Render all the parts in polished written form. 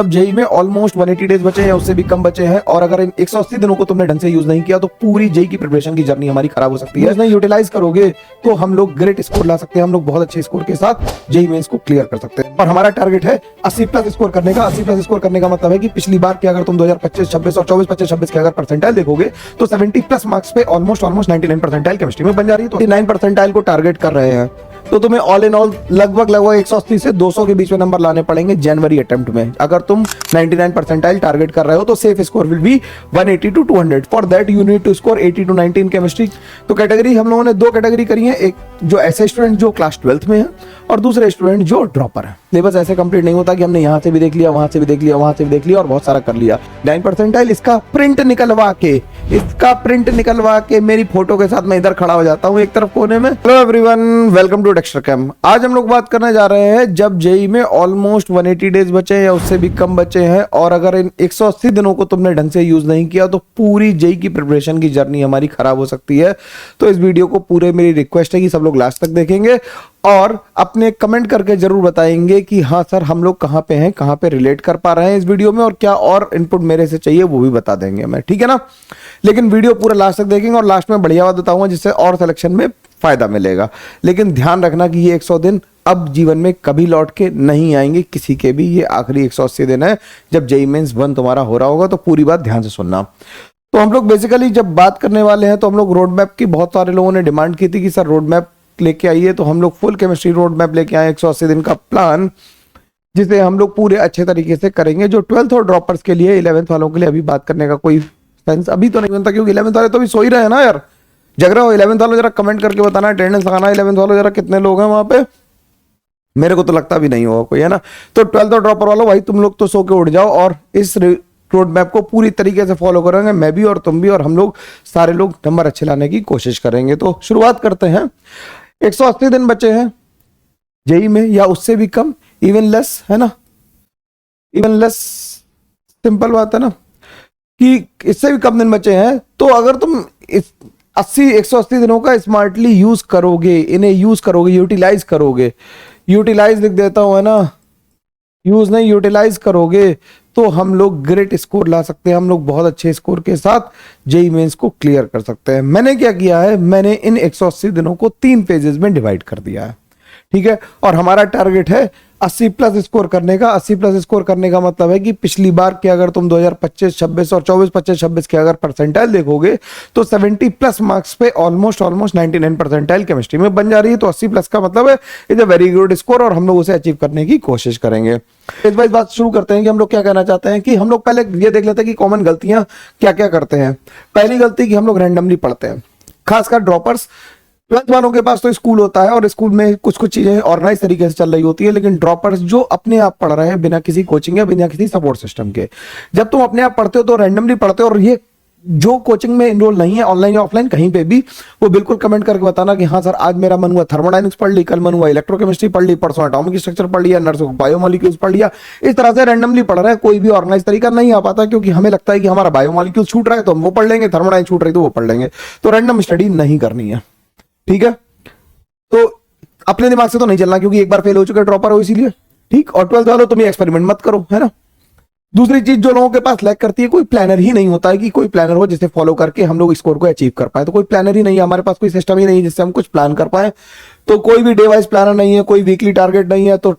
अब जेई में almost 180 days बचे हैं, उससे भी कम बचे हैं, और अगर इन 180 दिनों को तुमने ढंग से यूज नहीं किया तो पूरी जेई की प्रिपरेशन की जर्नी हमारी खराब हो सकती है। नहीं यूटिलाइज करोगे तो हम लोग ग्रेट स्कोर ला सकते हैं, हम लोग बहुत अच्छे स्कोर के साथ जेई मेंस को क्लियर कर सकते हैं। और हमारा टारगेट है 80 प्लस स्कोर करने का। 80 प्लस स्कोर करने का मतलब है कि पिछली बार के अगर तुम 2025, 26 और 24, 25, 26 के अगर परसेंटाइल देखोगे तो 70 प्लस मार्क्स पे ऑलमोस्ट 99 परसेंटाइल केमिस्ट्री में बन जा रही है। तो 9 परसेंटाइल को टारगेट कर रहे हैं तो तुम्हें ऑल इन ऑल लगभग 180 से 200 के बीच में नंबर लाने पड़ेंगे जनवरी अटेम्प्ट में। अगर तुम 99 परसेंटाइल टारगेट कर रहे हो तो safe score will be 180 to 200। For that you need to score 80 to 90 in chemistry. तो कैटेगरी हम लोगों ने दो कैटेगरी करी है, एक जो ऐसे स्टूडेंट जो क्लास 12th में है और दूसरे स्टूडेंट जो ड्रॉपर है। सिलेबस ऐसे कंप्लीट नहीं होता कि हमने यहाँ से भी देख लिया, वहां से भी देख लिया, वहां से भी देख लिया और बहुत सारा कर लिया। 9 परसेंटाइल इसका प्रिंट निकलवा के मेरी फोटो के साथ मैं इधर खड़ा हो जाता हूँ एक तरफ कोने में। Hello everyone, welcome to Dexter Cam. आज हम लोग बात करने जा रहे हैं जब जेई में ऑलमोस्ट 180 डेज बचे हैं या उससे भी कम बचे हैं, और अगर इन 180 दिनों को तुमने ढंग से यूज नहीं किया तो पूरी जेई की प्रिपरेशन की जर्नी हमारी खराब हो सकती है। तो इस वीडियो को पूरे मेरी रिक्वेस्ट है कि सब लोग लास्ट तक देखेंगे और अपने कमेंट करके जरूर बताएंगे कि हाँ सर हम लोग कहाँ पे हैं, कहाँ पे रिलेट कर पा रहे हैं इस वीडियो में, और क्या और इनपुट मेरे से चाहिए वो भी बता देंगे मैं, ठीक है ना। लेकिन वीडियो पूरा लास्ट तक देखेंगे और लास्ट में बढ़िया बात बताऊंगा जिससे और सिलेक्शन में फायदा मिलेगा। लेकिन ध्यान रखना कि ये 100 दिन अब जीवन में कभी लौट के नहीं आएंगे किसी के भी। ये आखिरी 180 दिन है जब जेई मेंस 1 तुम्हारा हो रहा होगा, तो पूरी बात ध्यान से सुनना। तो हम लोग बेसिकली जब बात करने वाले हैं तो हम लोग रोड मैप की बहुत सारे लोगों ने डिमांड की थी कि सर रोड मैप लेके आइए, तो हम लोग फुल केमिस्ट्री रोड मैप लेके आए 180 दिन का प्लान, जिसे हम लोग पूरे अच्छे तरीके से करेंगे। जो 12th और ड्रॉपर्स के लिए, 11th वालों के लिए अभी बात करने का कोई सेंस अभी तो नहीं बनता, क्योंकि 11th वाले तो अभी सो ही रहे हैं ना यार। जग रहे हो 11th वालों, जरा कमेंट करके बताना, अटेंडेंस लगाना 11th वालों जरा कितने लोग हैं वहां पे। मेरे को तो लगता भी नहीं होगा कोई, है ना। तो 12th और ड्रॉपर वालों भाई तुम लोग तो सो के उठ जाओ और इस रोड मैप को पूरी तरीके से फॉलो करेंगे, मैं भी और तुम भी, और हम लोग सारे लोग नंबर अच्छे लाने की कोशिश करेंगे। तो शुरुआत करते हैं। 180 दिन बचे हैं जेई में या उससे भी कम, इवन लेस, है ना, इवन लेस। सिंपल बात है ना कि इससे भी कम दिन बचे हैं। तो अगर तुम इस 180 दिनों का स्मार्टली यूज करोगे, इन्हें यूज करोगे, यूटिलाइज करोगे, यूटिलाइज लिख देता हूं, है ना, यूज नहीं यूटिलाइज करोगे तो हम लोग ग्रेट स्कोर ला सकते हैं। हम लोग बहुत अच्छे स्कोर के साथ जेई मेंस को क्लियर कर सकते हैं। मैंने क्या किया है, मैंने इन 180 दिनों को 3 फेजेस में डिवाइड कर दिया है, ठीक है। और हमारा टारगेट है 80 प्लस स्कोर करने का। 80 प्लस स्कोर करने का मतलब है कि पिछली बार के अगर तुम 2025, 26 और 24, 25, 26 के अगर परसेंटाइल देखोगे तो 70 प्लस मार्क्स पे ऑलमोस्ट 99 परसेंटाइल केमिस्ट्री में बन जा रही है। तो 80 प्लस का मतलब है is a very good score और हम लोग उसे अचीव करने की कोशिश करेंगे। इस बात शुरू करते हैं कि हम लोग क्या कहना चाहते हैं। कि हम लोग पहले ये देख लेते हैं कि कॉमन गलतियां क्या क्या करते हैं। पहली गलती कि हम लोग रैंडमली पढ़ते हैं, खासकर ड्रॉपर्स। 12th वालों के पास तो स्कूल होता है और स्कूल में कुछ कुछ चीजें ऑर्गेनाइज तरीके से चल रही होती है, लेकिन ड्रॉपर्स जो अपने आप पढ़ रहे हैं बिना किसी कोचिंग या बिना किसी सपोर्ट सिस्टम के, जब तुम अपने आप पढ़ते हो तो रैंडमली पढ़ते हो। और ये जो कोचिंग में इनरोल नहीं है, ऑनलाइन या ऑफलाइन कहीं पे भी, वो बिल्कुल कमेंट करके बताना कि हाँ सर आज मेरा मन हुआ थर्मोडायनेमिक्स पढ़ ली, कल मन हुआ इलेक्ट्रोकेमिस्ट्री पढ़ ली, परसों एटॉमिक स्ट्रक्चर पढ़ लिया, नर्सों बायोमोलिक्यूल्स पढ़ लिया। इस तरह से रैंडमली पढ़ रहे हैं, कोई भी ऑर्गेनाइज तरीका नहीं आ पाता, क्योंकि हमें लगता है कि हमारा बायोमोलिक्यूल छूट रहा है तो हम वो पढ़ लेंगे, थर्मोडायनेमिक्स छूट रही तो वो पढ़ लेंगे। तो रैंडम स्टडी नहीं करनी है, ठीक है। तो अपने दिमाग से तो नहीं चलना, क्योंकि एक बार फेल हो चुके ड्रॉपर हो इसीलिए, ठीक। और 12th वालों तुम एक्सपेरिमेंट मत करो, है ना। दूसरी चीज जो लोगों के पास लैक करती है, कोई प्लानर ही नहीं होता है कि कोई प्लानर हो जिसे फॉलो करके हम लोग स्कोर को अचीव कर पाए। तो कोई प्लानर ही नहीं है हमारे पास, कोई सिस्टम ही नहीं है जिससे हम कुछ प्लान कर पाए। तो कोई भी डे वाइज प्लानर नहीं है, कोई वीकली टारगेट नहीं है। तो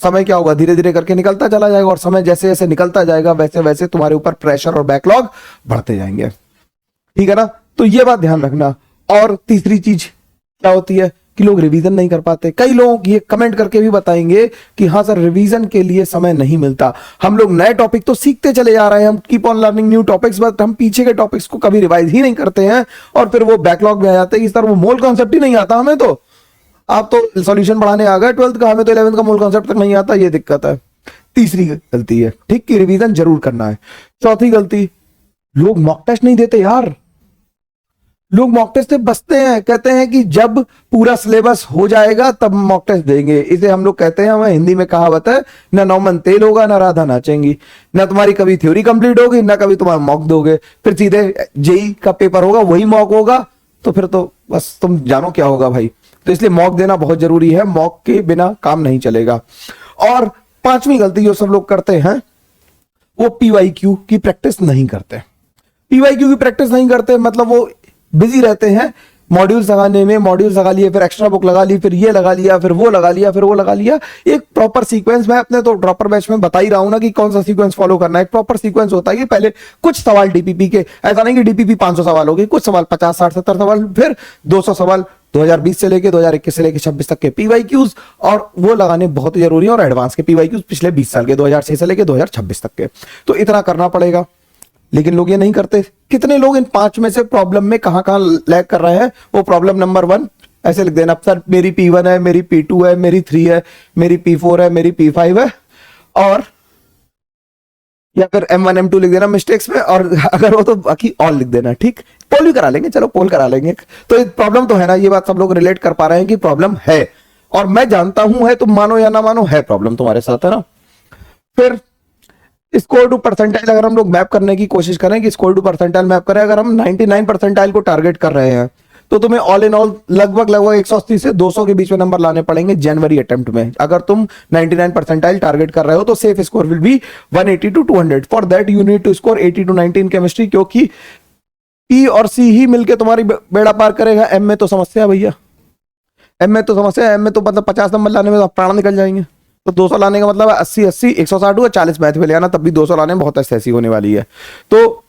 समय क्या होगा, धीरे धीरे करके निकलता चला जाएगा, और समय जैसे जैसे निकलता जाएगा वैसे वैसे तुम्हारे ऊपर प्रेशर और बैकलॉग बढ़ते जाएंगे, ठीक है ना। तो ये बात ध्यान रखना। और तीसरी चीज क्या होती है कि लोग रिवीजन नहीं कर पाते। कई लोग ये कमेंट करके भी बताएंगे कि हाँ सर रिवीजन के लिए समय नहीं मिलता। हम लोग नए टॉपिक तो सीखते चले जा रहे हैं, हम keep on learning new topics, but हम पीछे के टॉपिक्स को कभी रिवाइज ही नहीं करते हैं, और फिर वो बैकलॉग में आ जाते हैं कि सर वो मोल कॉन्सेप्ट ही नहीं आता हमें। तो आप तो सॉल्यूशन पढ़ाने आ गए 12th का, हमें तो 11th का मोल कॉन्सेप्ट तक नहीं आता। ये दिक्कत है, तीसरी गलती है, ठीक, कि रिवीजन जरूर करना है। चौथी गलती, लोग मॉक टेस्ट नहीं देते यार। लोग मॉक टेस्ट से बचते हैं, कहते हैं कि जब पूरा सिलेबस हो जाएगा तब मॉक टेस्ट देंगे। इसे हम लोग कहते हैं, हमें हिंदी में कहावत है, ना नौमन तेल होगा ना राधा नाचेंगी। ना तुम्हारी कभी थ्योरी कंप्लीट होगी, ना कभी तुम्हारा मॉक दोगे, फिर सीधे जेई का पेपर होगा वही मॉक होगा, तो फिर तो बस तुम जानो क्या होगा भाई। तो इसलिए मॉक देना बहुत जरूरी है, मॉक के बिना काम नहीं चलेगा। और 5वीं गलती जो सब लोग करते हैं वो पीवाईक्यू की प्रैक्टिस नहीं करते। पीवाईक्यू की प्रैक्टिस नहीं करते मतलब वो बिजी रहते हैं मॉड्यूल्स लगाने में, मॉड्यूल्स लगा लिए, फिर एक्स्ट्रा बुक लगा ली, फिर ये लगा लिया, फिर वो लगा लिया, फिर वो लगा लिया। एक प्रॉपर सीक्वेंस मैं अपने तो ड्रॉपर बैच में बता ही रहा हूं ना कि कौन सा सीक्वेंस फॉलो करना है। एक प्रॉपर सीक्वेंस होता है कि पहले कुछ सवाल डीपीपी के, ऐसा नहीं कि डीपीपी 500 सवाल हो गए, कुछ सवाल 50, 60, 70 सवाल, फिर 200 सवाल 2020 से लेके 2021 से लेके 26 तक के पीवाईक्यूज, और वो लगाने बहुत ही जरूरी है, और एडवांस के पीवाईक्यूज पिछले 20 साल के 2006 से लेके 2026 तक के। तो इतना करना पड़ेगा, लेकिन लोग ये नहीं करते। कितने लोग इन 5 में से प्रॉब्लम में कहां लैग कर रहे हैं? वो प्रॉब्लम नंबर 1 ऐसे लिख देना, सर मेरी P1 है, मेरी P2 है, मेरी 3 है, मेरी P4 है, मेरी P5 है, और या फिर M1 M2 लिख देना मिस्टेक्स में, और अगर हो तो बाकी ऑल लिख देना। ठीक, पोल भी करा लेंगे, चलो पोल करा लेंगे। तो प्रॉब्लम तो है ना, ये बात सब लोग रिलेट कर पा रहे हैं कि प्रॉब्लम है, और मैं जानता हूं है, तुम मानो या ना मानो है प्रॉब्लम तुम्हारे साथ, है ना। फिर स्कोर टू परसेंटाइल अगर हम लोग मैप करने की कोशिश करें कि स्कोर टू परसेंटाइल मैप करें, अगर हम 99 परसेंटाइल को टारगेट कर रहे हैं तो तुम्हें ऑल इन ऑल लगभग 180 से 200 के बीच में नंबर लाने पड़ेंगे जनवरी अटेम्प्ट में। अगर तुम 99 परसेंटाइल टारगेट कर रहे हो तो safe score will be 180 to 200। For that you need to score 80 to 90 in chemistry, क्योंकि ई और सी ही मिलकर तुम्हारी बेड़ा पार करेगा। एम में तो समस्या है भैया, एम में तो समस्या है, एम में तो मतलब 50 नंबर लाने में प्राण निकल जाएंगे। तो 200 लाने का मतलब 80 80 160 हुआ, 40 मैथ में ले आना, तब भी 200 लाने में बहुत ऐसी होने वाली है। तो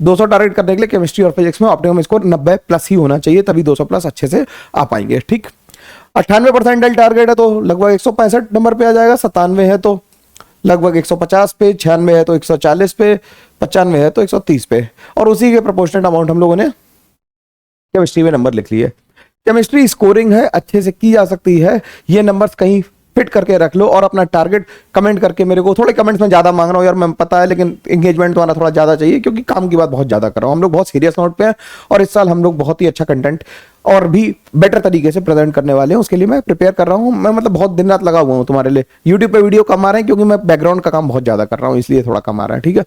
200 टारगेट करने के लिए केमिस्ट्री और फिजिक्स में ऑप्टिमम स्कोर 90 प्लस ही होना चाहिए, तभी 200 प्लस अच्छे से आ पाएंगे। ठीक, 98 परसेंटाइल टारगेट है तो लगभग 165 नंबर पे आ जाएगा, 97 है तो लगभग 150 पे, 96 है तो 140 पे, 95 है तो 130 पे, और उसी के प्रोपोर्शनल अमाउंट हम लोगों ने केमिस्ट्री में नंबर लिख लिए। केमिस्ट्री स्कोरिंग है, अच्छे से की जा सकती है, ये नंबर्स कहीं फिट करके रख लो, और अपना टारगेट कमेंट करके मेरे को, थोड़े कमेंट्स में ज्यादा मांग रहा हूं यार, मैं पता है, लेकिन एंगेजमेंट तो आना थोड़ा ज्यादा चाहिए, क्योंकि काम की बात बहुत ज्यादा कर रहा हूं। हम लोग बहुत सीरियस नोट पे हैं, और इस साल हम लोग बहुत ही अच्छा कंटेंट और भी बेटर तरीके से प्रेजेंट करने वाले हैं, उसके लिए मैं प्रिपेयर कर रहा हूं। मैं मतलब बहुत दिन रात लगा हुआ हूं तुम्हारे लिए। यूट्यूब पे वीडियो कम आ रहे हैं क्योंकि मैं बैकग्राउंड का काम बहुत ज्यादा कर रहा हूं, इसलिए थोड़ा कम आ रहा है। ठीक है,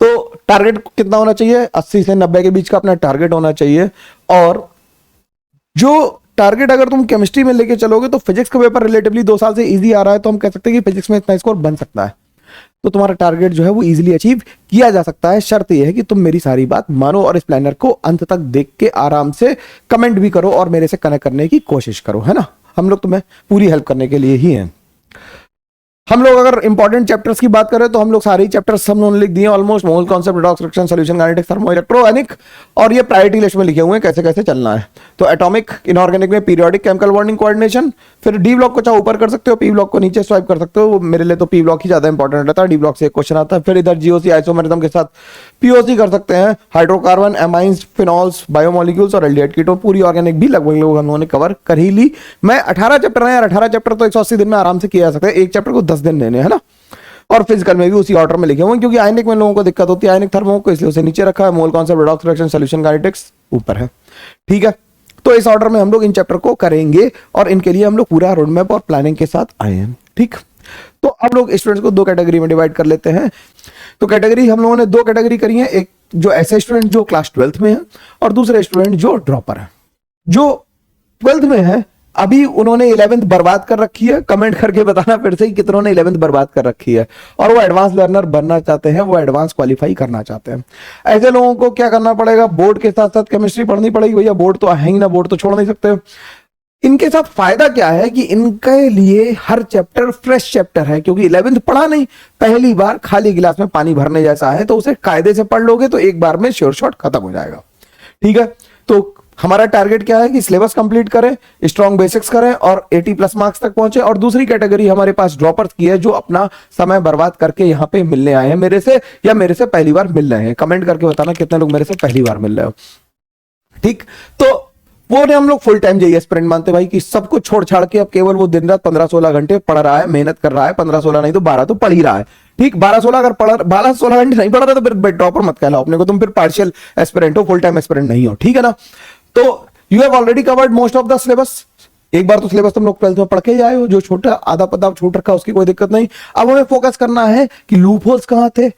तो टारगेट कितना होना चाहिए? 80 से 90 के बीच का अपना टारगेट होना चाहिए। और जो टारगेट अगर तुम केमिस्ट्री में लेके चलोगे तो फिजिक्स का पेपर रिलेटिवली 2 साल से इजी आ रहा है, तो हम कह सकते हैं कि फिजिक्स में इतना स्कोर बन सकता है, तो तुम्हारा टारगेट जो है वो इजीली अचीव किया जा सकता है। शर्त यह है कि तुम मेरी सारी बात मानो और इस प्लानर को अंत तक देख के आराम से कमेंट भी करो और मेरे से कनेक्ट करने की कोशिश करो, है ना। हम लोग तुम्हें पूरी हेल्प करने के लिए ही हैं। हम लोग अगर इंपॉर्टेंट चैप्टर्स की बात करें तो हम लोग सारे ही चैप्टर्स हम लोगों ने लिख दिए almost, mole concept, redox reaction, solution kinetics, thermo electronic, और ये प्रायोरिटी लिस्ट में लिखे हुए हैं कैसे कैसे चलना है। तो एटॉमिक, इनऑर्गेनिक में पीरियोडिक, केमिकल बॉन्डिंग, कोऑर्डिनेशन, फिर डी ब्लॉक को चाहे ऊपर कर सकते हो, पी ब्लॉक को नीचे स्वाइप कर सकते हो। मेरे लिए तो पी ब्लॉक ही ज्यादा इंपॉर्टेंट रहता है, डी ब्लॉक से एक क्वेश्चन आता है। फिर इधर जीओसी आइसोमेरिज्म के साथ पीओसी कर सकते हैं, हाइड्रोकार्बन, एमाइंस, फिनॉल्स, बायोमोलिक्यूल्स और एल्डिहाइड कीटोन, पूरी ऑर्गेनिक भी लगभग लोग हम लोगों ने कवर कर ही ली। मैं 18 चैप्टर है यार, 18 चैप्टर तो 180 दिन में आराम से किया जा सकता है, एक चैप्टर को 10 दिन लेने, है ना। और फिजिकल में भी उसी ऑर्डर में लिखे हुए हैं, क्योंकि आयनिक में लोगों को दिक्कत होती है, आयनिक थर्मो को, इसलिए उसे नीचे रखा है। Mole concept, redox reaction, solution kinetics ऊपर है। ठीक है, तो इस ऑर्डर में हम लोग इन चैप्टर को करेंगे, और इनके लिए हम लोग पूरा रोड मैप और प्लानिंग के साथ आए हैं। ठीक, तो अब लोग स्टूडेंट्स को 2 कैटेगरी में डिवाइड कर लेते हैं। तो कैटेगरी हम लोगों ने 2 कैटेगरी करी है, एक जो ऐसे स्टूडेंट जो क्लास 12th में है, और दूसरे स्टूडेंट जो ड्रॉपर है। जो 12th में है अभी उन्होंने 11th बर्बाद कर रखी है, कमेंट करके बताना फिर से कि कितनों ने 11th बर्बाद कर रखी है, और वो एडवांस लर्नर बनना चाहते हैं, वो एडवांस क्वालिफाई करना चाहते हैं। ऐसे लोगों को क्या करना पड़ेगा? बोर्ड के साथ साथ केमिस्ट्री पढ़नी पड़ेगी भैया, बोर्ड तो है ही ना, बोर्ड तो छोड़ नहीं सकते। इनके साथ फायदा क्या है कि इनके लिए हर चैप्टर फ्रेश चैप्टर है, क्योंकि 11th पढ़ा नहीं, पहली बार खाली गिलास में पानी भरने जैसा है, तो उसे कायदे से पढ़ लोगे तो एक बार में श्योर शॉट खत्म हो जाएगा। ठीक है, तो हमारा टारगेट क्या है कि सिलेबस कंप्लीट करें, स्ट्रॉन्ग बेसिक्स करें और 80 प्लस मार्क्स तक पहुंचे। और दूसरी कैटेगरी हमारे पास ड्रॉपर्स की है, जो अपना समय बर्बाद करके यहाँ पे मिलने आए हैं मेरे से, या मेरे से पहली बार मिल रहे हैं। कमेंट करके बताना कितने लोग मेरे से पहली बार मिल रहे हो। ठीक, तो वो ने हम लोग फुल टाइम जेईई एस्पिरेंट मानते भाई, कि सब कुछ छोड़ छाड़ के अब केवल वो दिन रात 15-16 घंटे पढ़ रहा है, मेहनत कर रहा है। 15-16 नहीं तो 12 तो पढ़ ही रहा है। ठीक, 12-16 अगर पढ़ 12-16 घंटे नहीं पढ़ रहा तो फिर ड्रॉपर मत कहलाओ अपने को, तुम फिर पार्शियल एस्पिरेंट हो, फुल टाइम एस्पिरेंट नहीं हो। ठीक है ना, तो you have already covered most of the syllabus. एक बार तो सिलेबस तुम लोग 12th में पढ़ के ही आए हो, जो छोटा आधा पता छूट रखा उसकी कोई दिक्कत नहीं। अब हमें फोकस करना है कि लूप होल्स कहां थे,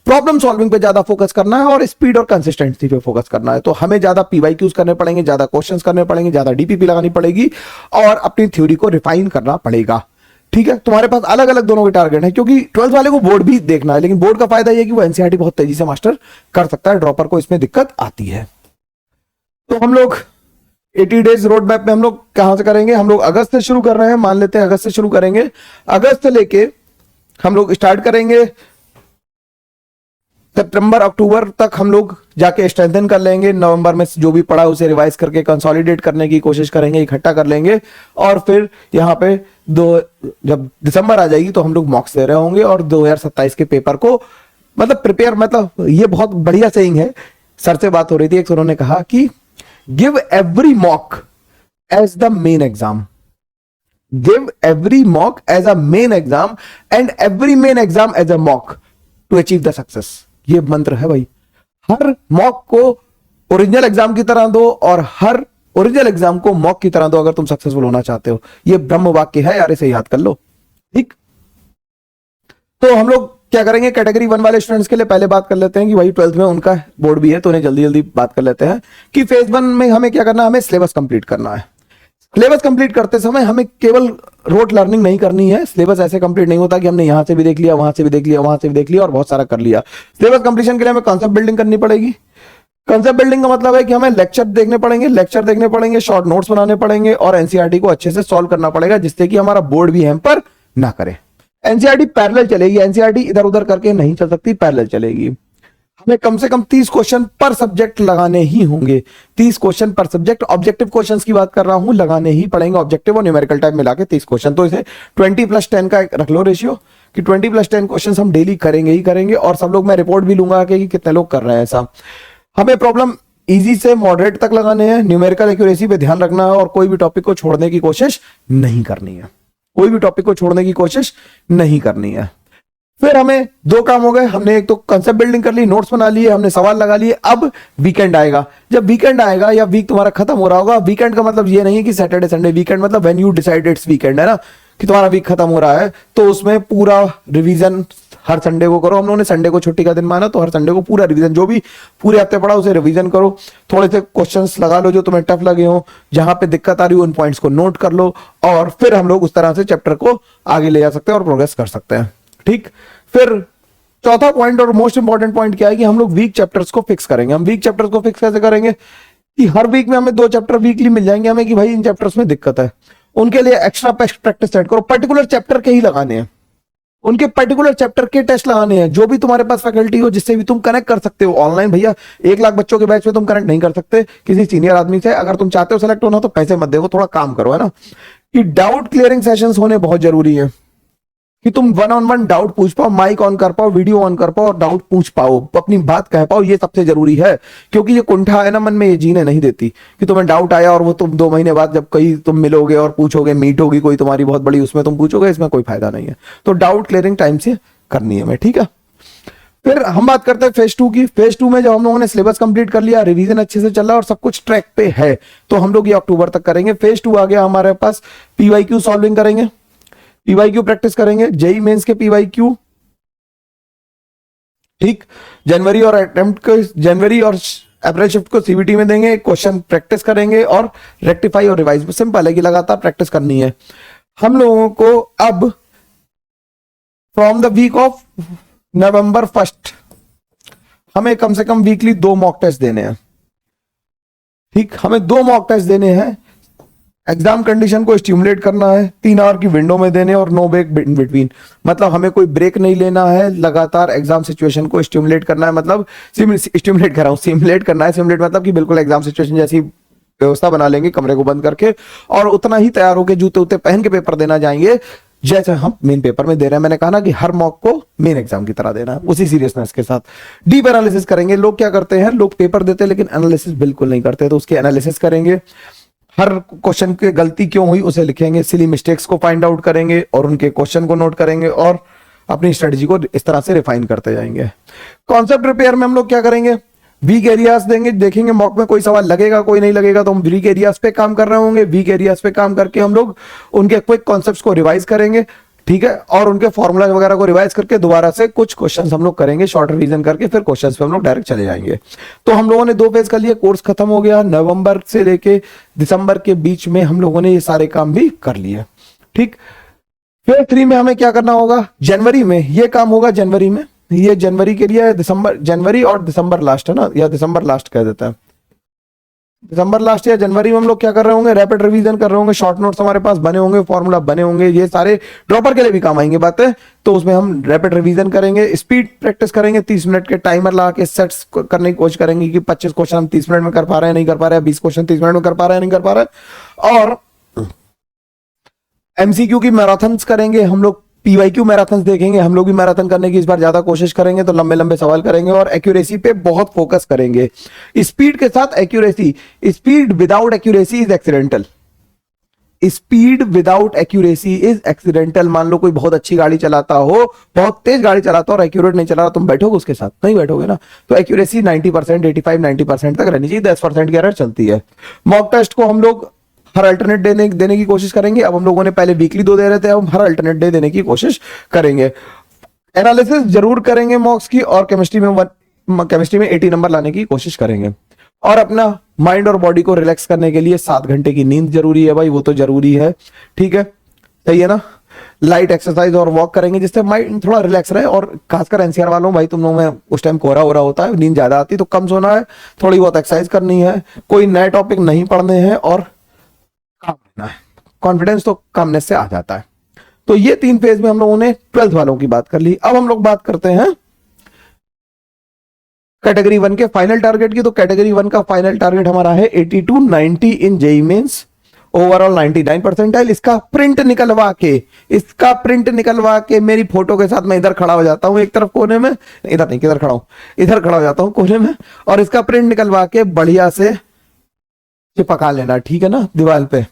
प्रॉब्लम सॉल्विंग पे ज्यादा फोकस करना है, और स्पीड और कंसिस्टेंसी पे फोकस करना है। तो हमें ज्यादा पीवाईक्यूज करने पड़ेंगे, ज्यादा क्वेश्चंस करने पड़ेंगे, ज्यादा डीपीपी लगानी पड़ेगी, और अपनी थ्योरी को रिफाइन करना पड़ेगा। ठीक है, तुम्हारे पास अलग अलग दोनों के टारगेट है, क्योंकि 12th वाले को बोर्ड भी देखना है, लेकिन बोर्ड का फायदा यह है कि वो एनसीईआरटी बहुत तेजी से मास्टर कर सकता है, ड्रॉपर को इसमें दिक्कत आती है। तो हम लोग 80 डेज रोड मैप में हम लोग कहां से करेंगे, हम लोग अगस्त से शुरू कर रहे हैं, मान लेते हैं अगस्त से शुरू करेंगे। अगस्त से लेके हम लोग स्टार्ट करेंगे सितंबर अक्टूबर तक, हम लोग जाके स्ट्रेंथन कर लेंगे। नवंबर में जो भी पढ़ा उसे रिवाइज करके कंसोलिडेट करने की कोशिश करेंगे, इकट्ठा कर लेंगे, और फिर यहाँ पे जब दिसंबर आ जाएगी तो हम लोग मॉक्स दे रहे होंगे, और 2027 के पेपर को मतलब प्रिपेयर, मतलब ये बहुत बढ़िया सेइंग है। सर से बात हो रही थी, एक उन्होंने कहा कि give every mock as the main exam, give every mock as a main exam and every main exam as a mock to achieve the success. ये मंत्र है भाई, हर मॉक को ओरिजिनल एग्जाम की तरह दो और हर ओरिजिनल एग्जाम को मॉक की तरह दो अगर तुम सक्सेसफुल होना चाहते हो। ये ब्रह्म वाक्य है यार, इसे याद कर लो। ठीक, तो हम लोग क्या करेंगे, कैटेगरी 1 वाले स्टूडेंट्स के लिए पहले बात कर लेते हैं कि भाई 12th में उनका बोर्ड भी है, तो उन्हें जल्दी जल्दी बात कर लेते हैं कि फेज 1 में हमें क्या करना है, हमें सिलेबस कंप्लीट करना है। सिलेबस कंप्लीट करते समय हमें केवल रोट लर्निंग नहीं करनी है। सिलेबस ऐसे कंप्लीट नहीं होता कि हमने यहां से भी देख लिया, वहां से भी देख लिया, वहां से भी देख लिया और बहुत सारा कर लिया। सिलेबस कंप्लीशन के लिए हमें कॉन्सेप्ट बिल्डिंग करनी पड़ेगी। कॉन्सेप्ट बिल्डिंग का मतलब है कि हमें लेक्चर देखने पड़ेंगे, शॉर्ट नोट्स बनाने पड़ेंगे और एनसीईआरटी को अच्छे से सॉल्व करना पड़ेगा, जिससे कि हमारा बोर्ड भी हैम्पर ना करे। एनसीईआरटी पैरेलल चलेगी, एनसीईआरटी इधर उधर करके नहीं चल सकती, पैरेलल चलेगी। हमें कम से कम 30 क्वेश्चन पर सब्जेक्ट लगाने ही होंगे, 30 क्वेश्चन पर सब्जेक्ट। ऑब्जेक्टिव क्वेश्चंस की बात कर रहा हूं, लगाने ही पड़ेंगे, ऑब्जेक्टिव और न्यूमेरिकल टाइप मिला के 30 क्वेश्चन। तो इसे 20+10 का रख लो रेशियो कि 20+10 क्वेश्चन हम डेली करेंगे ही करेंगे, और सब लोग मैं रिपोर्ट भी लूंगा कि कितने लोग कर रहे हैं ऐसा। हमें प्रॉब्लम इजी से मॉडरेट तक लगाने हैं, न्यूमेरिकल एक्यूरेसी पे ध्यान रखना है और कोई भी टॉपिक को छोड़ने की कोशिश नहीं करनी है, कोई भी टॉपिक को छोड़ने की कोशिश नहीं करनी है। फिर हमें 2 काम हो गए, हमने एक तो कंसेप्ट बिल्डिंग कर ली, नोट्स बना लिए, हमने सवाल लगा लिए। अब वीकेंड आएगा, जब वीकेंड आएगा या वीक तुम्हारा खत्म हो रहा होगा, वीकेंड का मतलब ये नहीं है कि सैटरडे संडे, वीकेंड मतलब when you decide it's weekend, है ना, कि तुम्हारा वीक खत्म हो रहा है, तो उसमें पूरा रिवीजन हर संडे को करो। हम लोगों ने संडे को छुट्टी का दिन माना, तो हर संडे को पूरा रिवीजन, जो भी पूरे हफ्ते पढ़ा उसे रिवीजन करो। थोड़े से क्वेश्चंस लगा लो जो तुम्हें टफ लगे हो, जहां पे दिक्कत आ रही हो उन पॉइंट्स को नोट कर लो, और फिर हम लोग उस तरह से चैप्टर को आगे ले जा सकते हैं और प्रोग्रेस कर सकते हैं। ठीक, फिर चौथा पॉइंट और मोस्ट इंपॉर्टेंट पॉइंट क्या है कि हम लोग वीक चैप्टर्स को फिक्स करेंगे। हम वीक चैप्टर्स को फिक्स कैसे करेंगे कि हर वीक में हमें 2 चैप्टर वीकली मिल जाएंगे हमें, कि भाई इन चैप्टर्स में दिक्कत है, उनके लिए एक्स्ट्रा प्रैक्टिस सेट करो। पर्टिकुलर चैप्टर के ही लगाने हैं, उनके पर्टिकुलर चैप्टर के टेस्ट लगाने हैं, जो भी तुम्हारे पास फैकल्टी हो जिससे भी तुम कनेक्ट कर सकते हो। ऑनलाइन भैया 1 लाख बच्चों के बैच में तुम कनेक्ट नहीं कर सकते किसी सीनियर आदमी से। अगर तुम चाहते हो सेलेक्ट होना तो पैसे मत देखो, थोड़ा काम करो, है ना। कि डाउट क्लियरिंग सेशंस होने बहुत जरूरी है, कि तुम 1-on-1 डाउट पूछ पाओ, माइक ऑन कर पाओ, वीडियो ऑन कर पाओ और डाउट पूछ पाओ, अपनी बात कह पाओ। ये सबसे जरूरी है, क्योंकि ये कुंठा है ना मन में, ये जीने नहीं देती कि तुम्हें डाउट आया और वो तुम 2 महीने बाद जब कहीं तुम मिलोगे और पूछोगे, मीट होगी कोई तुम्हारी बहुत बड़ी, उसमें तुम पूछोगे, इसमें कोई फायदा नहीं है। तो डाउट क्लियरिंग टाइम से करनी है मैं, ठीक है। फिर हम बात करते हैं फेज 2 की। फेज 2 में जब हम लोगों ने सिलेबस कंप्लीट कर लिया, रिवीजन अच्छे से चल रहा है और सब कुछ ट्रैक पे है, तो हम लोग ये अक्टूबर तक करेंगे। फेज 2 आ गया हमारे पास, पीवाईक्यू सॉल्विंग करेंगे, पीवाईक्यू प्रैक्टिस करेंगे, जेई मेंस के पीवाईक्यू। ठीक, जनवरी और अप्रैल शिफ्ट को सीबीटी में देंगे, क्वेश्चन प्रैक्टिस करेंगे और रेक्टिफाई और रिवाइज। सिंपल है कि लगातार प्रैक्टिस करनी है हम लोगों को। अब from the week of November 1 हमें कम से कम वीकली 2 मॉक टेस्ट देने हैं। ठीक, हमें 2 मॉक टेस्ट देने हैं। एग्जाम कंडीशन को स्टिमुलेट करना है, 3 आवर की विंडो में देने और नो ब्रेक इन बिटवीन। मतलब हमें कोई ब्रेक नहीं लेना है, लगातार एग्जाम सिचुएशन को स्टिमुलेट करना है। मतलब स्टिमुलेट कर रहा हूं, सिमुलेट करना है। सिमुलेट मतलब कि बिल्कुल एग्जाम सिचुएशन जैसी व्यवस्था बना लेंगे कमरे को बंद करके, और उतना ही तैयार होकर जूते उते पहन के पेपर देना जाएंगे जैसे हम मेन पेपर में दे रहे हैं। मैंने कहा ना कि हर मॉक को मेन एग्जाम की तरह देना है, उसी सीरियसनेस के साथ। डीप एनालिसिस करेंगे। लोग क्या करते हैं, लोग पेपर देते हैं लेकिन एनालिसिस बिल्कुल नहीं करते, तो उसके एनालिसिस करेंगे। हर क्वेश्चन की गलती क्यों हुई उसे लिखेंगे, सिली मिस्टेक्स को फाइंड आउट करेंगे और उनके क्वेश्चन को नोट करेंगे और अपनी स्ट्रेटजी को इस तरह से रिफाइन करते जाएंगे। कॉन्सेप्ट रिपेयर में हम लोग क्या करेंगे, वीक एरियाज देंगे, देखेंगे मॉक में कोई सवाल लगेगा कोई नहीं लगेगा, तो हम वीक एरियाज पे काम कर रहे होंगे। वीक एरियाज पे काम करके हम लोग उनके क्विक कॉन्सेप्ट्स को रिवाइज करेंगे, ठीक है, और उनके फॉर्मूला वगैरह को रिवाइज करके दोबारा से कुछ क्वेश्चंस हम लोग करेंगे, शॉर्ट रिवीजन करके फिर क्वेश्चंस पे हम लोग डायरेक्ट चले जाएंगे। तो हम लोगों ने 2 फेज कर लिए, कोर्स खत्म हो गया। नवंबर से लेके दिसंबर के बीच में हम लोगों ने ये सारे काम भी कर लिए। ठीक, फेज 3 में हमें क्या करना होगा, जनवरी में ये काम होगा। जनवरी में, ये जनवरी के लिए दिसंबर, जनवरी और दिसंबर लास्ट है ना, या दिसंबर लास्ट कह देता है, दिसंबर लास्ट या जनवरी में हम लोग क्या कर रहे होंगे, रैपिड रिवीजन कर रहे होंगे। शॉर्ट नोट्स हमारे पास बने होंगे, फॉर्मूला बने होंगे, ये सारे ड्रॉपर के लिए भी काम आएंगे बातें। तो उसमें हम रैपिड रिवीजन करेंगे, स्पीड प्रैक्टिस करेंगे, 30 मिनट के टाइमर लगा के सेट्स करने की कोशिश करेंगे कि 25 क्वेश्चन हम 30 मिनट में कर पा रहे हैं, नहीं कर पा रहे हैं, 20 क्वेश्चन 30 मिनट में कर पा रहे हैं, नहीं कर पा रहे हैं। और एमसीक्यू की मैराथन्स करेंगे हम लोग, पीवाईक्यू मैराथन देखेंगे हम लोग भी, मैराथन करने की इस बार ज्यादा कोशिश करेंगे, तो लंबे लंबे सवाल करेंगे और एक्यूरेसी पे बहुत फोकस करेंगे। स्पीड के साथ accuracy, speed without accuracy is accidental, speed without accuracy is accidental. मान लो कोई बहुत अच्छी गाड़ी चलाता हो, बहुत तेज गाड़ी चलाता हो और एक्यूरेट नहीं चला रहा, तुम बैठोगे उसके साथ, नहीं बैठोगे ना। तो एक्यूरेसी 90%, 85-90% तक रहनी चाहिए, 10% की एरर चलती है। मॉक टेस्ट को हम लोग हर अल्टरनेट देने की कोशिश करेंगे। अब हम लोगों ने पहले वीकली 2 दे रहे थे, अब हम हर अल्टरनेट डे देने की कोशिश करेंगे। एनालिसिस जरूर करेंगे मॉक्स की, और केमिस्ट्री में 80 नंबर लाने की कोशिश करेंगे। और अपना माइंड और बॉडी को रिलैक्स करने के लिए 7 घंटे की नींद जरूरी है भाई, वो तो जरूरी है, ठीक है, सही है ना। लाइट एक्सरसाइज और वॉक करेंगे जिससे माइंड थोड़ा रिलैक्स रहे। और खासकर एनसीआर वालों, भाई तुम लोगों में उस टाइम कोहरा हो रहा होता है, नींद ज्यादा आती है, तो कम सोना है, थोड़ी बहुत एक्सरसाइज करनी है, कोई नए टॉपिक नहीं पढ़ने हैं और कॉन्फिडेंस तो कामनेस से आ जाता है। तो ये 3 फेज में हम लोगों ने 12th वालों की बात कर ली। अब हम लोग बात करते हैं कैटेगरी 1 के फाइनल टारगेट की। तो कैटेगरी 1 का फाइनल टारगेट हमारा है 82-90 in JEE Mains, overall 99 percentile. इसका प्रिंट निकलवा के मेरी फोटो के साथ मैं इधर खड़ा हो जाता हूं एक तरफ कोने में, इधर नहीं, किधर खड़ा हूं, इधर खड़ा हो जाता हूं कोने में, और इसका प्रिंट निकलवा के बढ़िया से चिपका लेना, ठीक है ना, दीवार पे।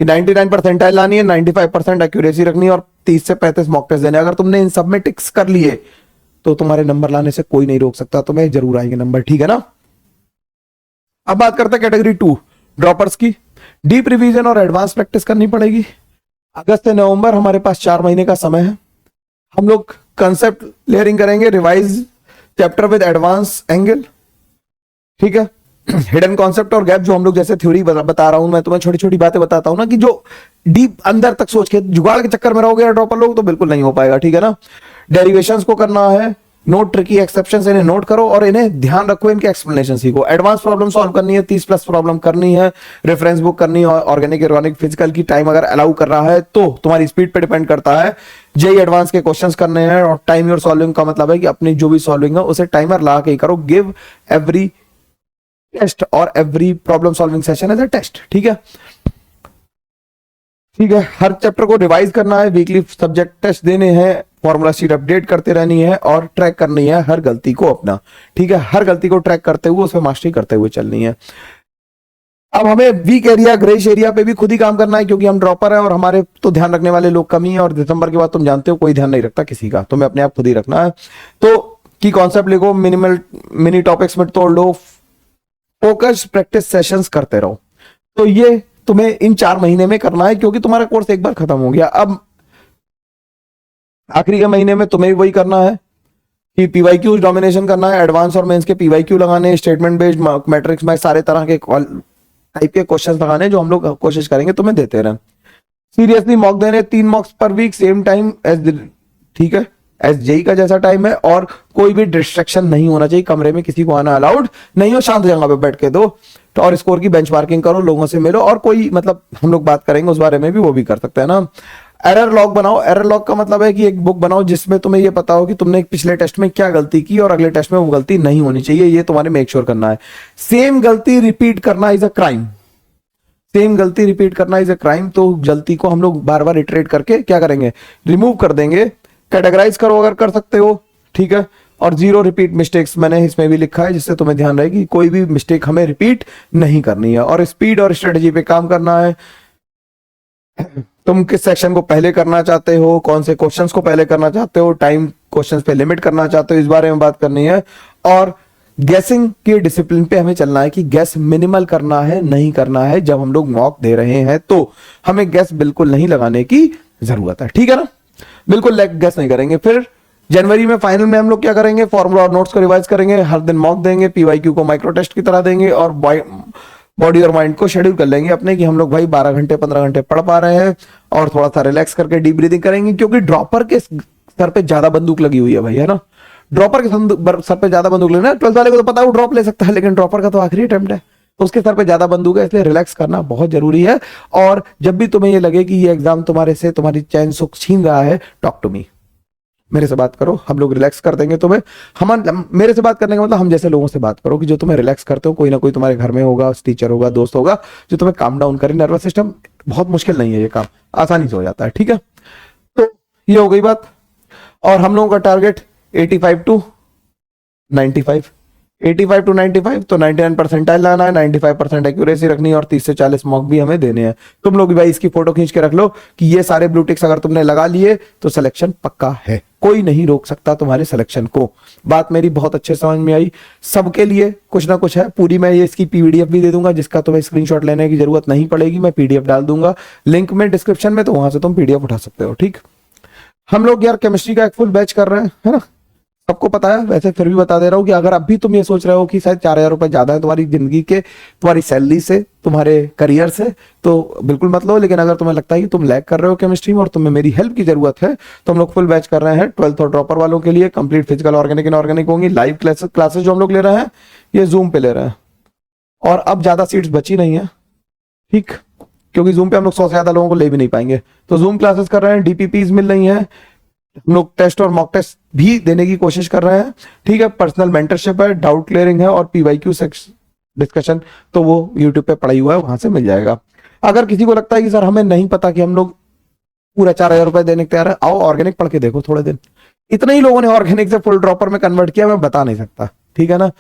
99 परसेंटाइल लानी है, 95% एक्यूरेसी रखनी है और 30 से 35 मॉक टेस्ट देने। अगर तुमने इन सब में टिक्स कर लिए तो तुम्हारे नंबर लाने से कोई नहीं रोक सकता, तुम्हें जरूर आएंगे नंबर, ठीक है ना। अब बात करते हैं कैटेगरी 2 ड्रॉपर्स की। डीप रिवीजन और एडवांस प्रैक्टिस करनी पड़ेगी। अगस्त से नवंबर हमारे पास 4 महीने का समय है। हम लोग कंसेप्ट लेयरिंग करेंगे, revise chapter with advance angle, ठीक है। हिडन कॉन्सेप्ट और गैप, जो हम लोग जैसे थ्योरी बता रहा हूं मैं तुम्हें, छोटी छोटी बातें बताता हूं ना, कि जो डीप अंदर तक सोच के जुगाड़ के चक्कर में रहोगे ड्रॉपर लोग तो बिल्कुल नहीं हो पाएगा, ठीक है ना। डेरिवेशंस को करना है, नोट ट्रिकी एक्सेप्शंस, इन्हें नोट करो और इन्हें ध्यान रखो, इनके एक्सप्लेनेशन सीखो। एडवांस प्रॉब्लम सॉल्व करनी है, 30+ प्रॉब्लम करनी है, रेफरेंस बुक करनी है, ऑर्गेनिक इनऑर्गेनिक फिजिकल की टाइम अगर अलाउ कर रहा है तो तुम्हारी स्पीड पे डिपेंड करता है। जेईई एडवांस के क्वेश्चंस करने हैं और टाइम योर सॉल्विंग का मतलब है कि अपनी जो भी सॉल्विंग है उसे टाइमर लगा के ही करो। गिव एवरी टेस्ट और every problem solving session as a test, ठीक है, ठीक है। हर चैप्टर को रिवाइज करना है, वीकली सब्जेक्ट टेस्ट देने हैं, फॉर्मूला शीट अपडेट करते रहनी है और ट्रैक करनी है हर गलती को अपना, ठीक है। हर गलती को ट्रैक करते हुए उसमें मास्टरी करते हुए चलनी है। अब हमें वीक एरिया, ग्रेश एरिया पे भी खुद ही काम करना है, क्योंकि हम ड्रॉपर है और हमारे तो ध्यान रखने वाले लोग कम ही है, और दिसंबर के बाद तुम जानते हो कोई ध्यान नहीं रखता किसी का, तुम्हें अपने आप खुद ही रखना है। तो की कॉन्सेप्ट लिखो, मिनी टॉपिक्स में तोड़ लो, फोकस प्रैक्टिस सेशंस करते रहो। तो ये तुम्हें इन 4 महीने में करना है, क्योंकि तुम्हारा कोर्स एक बार खत्म हो गया। अब आखिरी के महीने में तुम्हें भी वही करना है कि पीवाईक्यू डोमिनेशन करना है, एडवांस और मेंस के पीवाईक्यू लगाने, स्टेटमेंट बेस्ड, मैट्रिक्स में सारे तरह के टाइप के क्वेश्चंस लगाने, जो हम लोग कोशिश करेंगे तुम्हें देते रहें। सीरियसली मॉक देने, 3 मॉक्स पर वीक, सेम टाइम एज, ठीक है, एस जेई का जैसा टाइम है, और कोई भी डिस्ट्रैक्शन नहीं होना चाहिए, कमरे में किसी को आना अलाउड नहीं हो, शांत जगह पे बैठ के दो। तो और स्कोर की बेंचमार्किंग करो, लोगों से मिलो, और कोई मतलब हम लोग बात करेंगे उस बारे में भी, वो भी कर सकते हैं ना। एरर लॉग बनाओ। एरर लॉग का मतलब है कि एक बुक बनाओ जिसमें तुम्हें ये पता हो कि तुमने पिछले टेस्ट में क्या गलती की और अगले टेस्ट में वो गलती नहीं होनी चाहिए, ये तुम्हारे मेक श्योर करना है। सेम गलती रिपीट करना इज अ क्राइम, सेम गलती रिपीट करना इज अ क्राइम। तो गलती को हम लोग बार बार इटरेट करके क्या करेंगे, रिमूव कर देंगे। कैटेगराइज करो अगर कर सकते हो, ठीक है, और 0 रिपीट मिस्टेक्स मैंने इसमें भी लिखा है, जिससे तुम्हें ध्यान रहे कि कोई भी मिस्टेक हमें रिपीट नहीं करनी है। और स्पीड और स्ट्रेटेजी पे काम करना है। तुम किस सेक्शन को पहले करना चाहते हो, कौन से क्वेश्चंस को पहले करना चाहते हो, टाइम क्वेश्चंस पे लिमिट करना चाहते हो, इस बारे में बात करनी है। और गैसिंग के डिसिप्लिन पे हमें चलना है कि गैस मिनिमल करना है, नहीं करना है। जब हम लोग मॉक दे रहे हैं तो हमें गैस बिल्कुल नहीं लगाने की जरूरत है, ठीक है ना, बिल्कुल गैस नहीं करेंगे। फिर जनवरी में फाइनल में हम लोग क्या करेंगे, फॉर्मूला और नोट्स को रिवाइज करेंगे, हर दिन मॉक देंगे, पीवाईक्यू को माइक्रो टेस्ट की तरह देंगे, और बॉडी और माइंड को शेड्यूल कर लेंगे अपने कि हम लोग भाई 12 घंटे 15 घंटे पढ़ पा रहे हैं और थोड़ा सा रिलैक्स करके डीप ब्रीदिंग करेंगे, क्योंकि ड्रॉपर के सर पे ज्यादा बंदूक लगी हुई है भाई, है ना। ड्रॉपर के सर पे ज्यादा बंदूक लेना, 12th वाले को तो पता है वो ड्रॉप ले सकता है, लेकिन ड्रॉपर का तो आखिरी अटेम्प्ट है, तो उसके सर पे ज्यादा बंदूक है, इसलिए रिलैक्स करना बहुत जरूरी है। और जब भी तुम्हें ये लगे कि ये एग्जाम तुम्हारे से तुम्हारी चैन सुख छीन रहा है, टॉक टू मी, मेरे से बात करो, हम लोग रिलैक्स कर देंगे तुम्हें। हम मेरे से बात करने का मतलब हम जैसे लोगों से बात करो कि जो तुम्हें रिलैक्स करते हो, कोई ना कोई तुम्हारे घर में होगा, टीचर होगा, दोस्त होगा, जो तुम्हें काम डाउन करे। नर्वस सिस्टम बहुत मुश्किल नहीं है, ये काम आसानी से हो जाता है, ठीक है। तो ये हो गई बात। और हम लोगों का टारगेट 85 टू 95, 85 टू 95, तो 99 परसेंटाइल लाना है, 95% एक्यूरेसी रखनी है और 30 से 40 मॉक भी हमें देने हैं। तुम लोग भी भाई इसकी फोटो खींच के रख लो कि ये सारे ब्लू टिक्स अगर तुमने लगा लिए तो सिलेक्शन पक्का है, कोई नहीं रोक सकता तुम्हारे सिलेक्शन को। बात मेरी बहुत अच्छे समझ में आई, सबके लिए कुछ ना कुछ है। पूरी मैं ये इसकी पीडीएफ भी दे दूंगा, जिसका तुम्हें स्क्रीनशॉट लेने की जरूरत नहीं पड़ेगी, मैं पीडीएफ डाल दूंगा लिंक में डिस्क्रिप्शन में, तो वहां से तुम पीडीएफ उठा सकते हो, ठीक। हम लोग यार केमिस्ट्री का एक फुल बैच कर रहे हैं, है ना, सबको पता है, वैसे फिर भी बता दे रहा हूँ कि अगर अभी तुम ये सोच रहे हो कि शायद 4,000 रुपए ज्यादा है तुम्हारी जिंदगी के, तुम्हारी सैलरी से, तुम्हारे करियर से, तो बिल्कुल मत लो। लेकिन अगर तुम्हें लगता है कि तुम लैग कर रहे हो केमिस्ट्री में और तुम्हें मेरी हेल्प की जरूरत है, तो हम लोग फुल बैच कर रहे हैं 12th और ड्रॉपर वालों के लिए। कंप्लीट फिजिकल, ऑर्गेनिक, इनऑर्गेनिक होंगी। लाइव क्लासेस जो हम लोग ले रहे हैं ये जूम पे ले रहे हैं, और अब ज्यादा सीट्स बची नहीं है, ठीक, क्योंकि जूम पे हम लोग 100 से ज्यादा लोगों को ले भी नहीं पाएंगे, तो जूम क्लासेस कर रहे हैं। डीपीपीज मिल रही हैं, हम लोग टेस्ट और मॉक टेस्ट भी देने की कोशिश कर रहे हैं, ठीक है। पर्सनल मेंटरशिप है, डाउट क्लियरिंग है और पीवाईक्यू डिस्कशन, तो वो यूट्यूब पे पड़ा हुआ है, वहां से मिल जाएगा। अगर किसी को लगता है कि सर हमें नहीं पता कि हम लोग पूरा 4,000 रुपए देने के तैयार है, आओ ऑर्गेनिक पढ़ के देखो थोड़े दिन। इतने ही लोगों ने ऑर्गेनिक से फुल ड्रॉपर में कन्वर्ट किया, मैं बता नहीं सकता, ठीक है ना।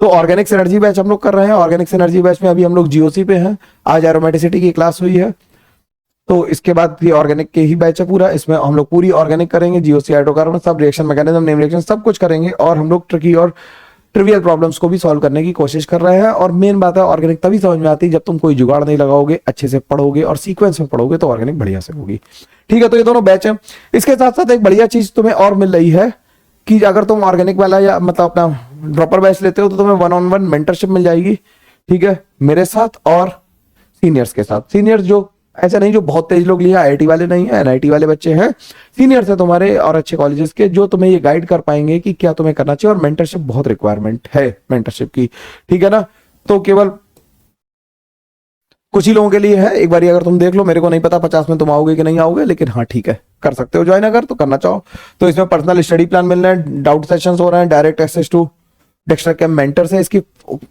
तो ऑर्गेनिक सिनर्जी बैच हम लोग कर रहे हैं। ऑर्गेनिक सिनर्जी बैच में अभी हम लोग जीओसी पे हैं, आज एरोमेटिसिटी की क्लास हुई है, तो इसके बाद ये ऑर्गेनिक के ही बैच है पूरा। इसमें हम लोग पूरी ऑर्गेनिक करेंगे, जीओसी, हाइड्रोकार्बन, सब रिएक्शन मैकेनिज्म, नेम रिएक्शन, सब कुछ करेंगे। और हम लोग ट्रिकी और ट्रिवियल प्रॉब्लम्स को भी सॉल्व करने की कोशिश कर रहे हैं। और मेन बात है, ऑर्गेनिक तभी समझ में आती है जब तुम कोई जुगाड़ नहीं लगाओगे, अच्छे से पढ़ोगे और सीक्वेंस में पढ़ोगे, तो ऑर्गेनिक बढ़िया से होगी, ठीक है। तो ये दोनों बैच है। इसके साथ साथ एक बढ़िया चीज तुम्हें और मिल रही है कि अगर तुम ऑर्गेनिक वाला या मतलब अपना ड्रॉपर बैच लेते हो, तो तुम्हें 1-on-1 मेंटरशिप मिल जाएगी, ठीक है, मेरे साथ और सीनियर्स के साथ। सीनियर्स जो ऐसा नहीं जो बहुत तेज लोग लिए, आईआईटी वाले नहीं है, एनआईटी वाले बच्चे हैं, सीनियर्स है तुम्हारे और अच्छे कॉलेजेस के, जो तुम्हें ये गाइड कर पाएंगे कि क्या तुम्हें करना चाहिए। और मेंटरशिप बहुत रिक्वायरमेंट है मेंटरशिप की, ठीक है ना। तो केवल कुछ ही लोगों के लिए है, एक बार अगर तुम देख लो, मेरे को नहीं पता 50 में तुम आओगे कि नहीं आओगे, लेकिन हाँ ठीक है, कर सकते हो ज्वाइन, अगर तो करना चाहो तो। इसमें पर्सनल स्टडी प्लान मिल रहे हैं, डाउट सेशंस हो रहे हैं, direct access to Dexter Cam mentor से। इसकी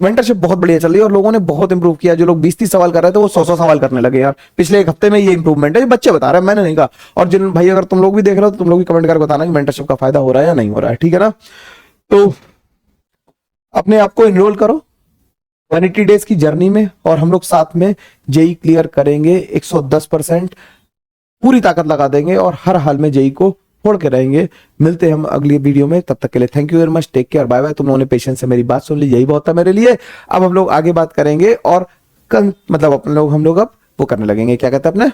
मेंटरशिप बहुत बढ़िया चल रही है और लोगों ने बहुत इंप्रूव किया। जो लोग 20-30 सवाल कर रहे थे वो 100 सवाल करने लगे यार, पिछले एक हफ्ते में ये इंप्रूवमेंट है, ये बच्चे बता रहे हैं, मैंने नहीं कहा। और जिन भाई अगर तुम लोग भी देख रहे हो तो तुम लोग भी कमेंट करके बताना कि मेंटरशिप का फायदा हो रहा है या नहीं हो रहा है, ठीक है ना। तो अपने आप को इनरोल करो 180 डेज की जर्नी में, और हम लोग साथ में जेई क्लियर करेंगे 110%, पूरी ताकत लगा देंगे और हर हाल में जेई को फोड़ के रहेंगे। मिलते हैं हम अगली वीडियो में, तब तक के लिए thank you very much, take care, bye bye. तुम लोगों ने पेशेंस से मेरी बात सुन ली, यही बहुत था मेरे लिए। अब हम लोग आगे बात करेंगे और मतलब अपने लोग हम लोग अब वो करने लगेंगे, क्या कहते हैं, अपने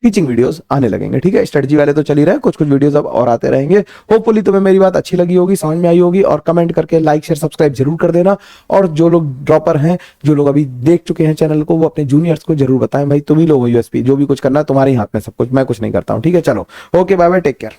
टीचिंग वीडियोस आने लगेंगे, ठीक है। स्ट्रेटजी वाले तो चल ही रहे हैं, कुछ कुछ वीडियोस अब और आते रहेंगे। होपफुली तुम्हें मेरी बात अच्छी लगी होगी, समझ में आई होगी, और कमेंट करके लाइक शेयर सब्सक्राइब जरूर कर देना। और जो लोग ड्रॉपर हैं, जो लोग अभी देख चुके हैं चैनल को, वो अपने जूनियर्स को जरूर बताएं, भाई तुम ही लोग हो यूएसपी, जो भी कुछ करना है तुम्हारे ही हाथ में सब कुछ, मैं कुछ नहीं करता हूँ, ठीक है। चलो okay, bye bye, take care.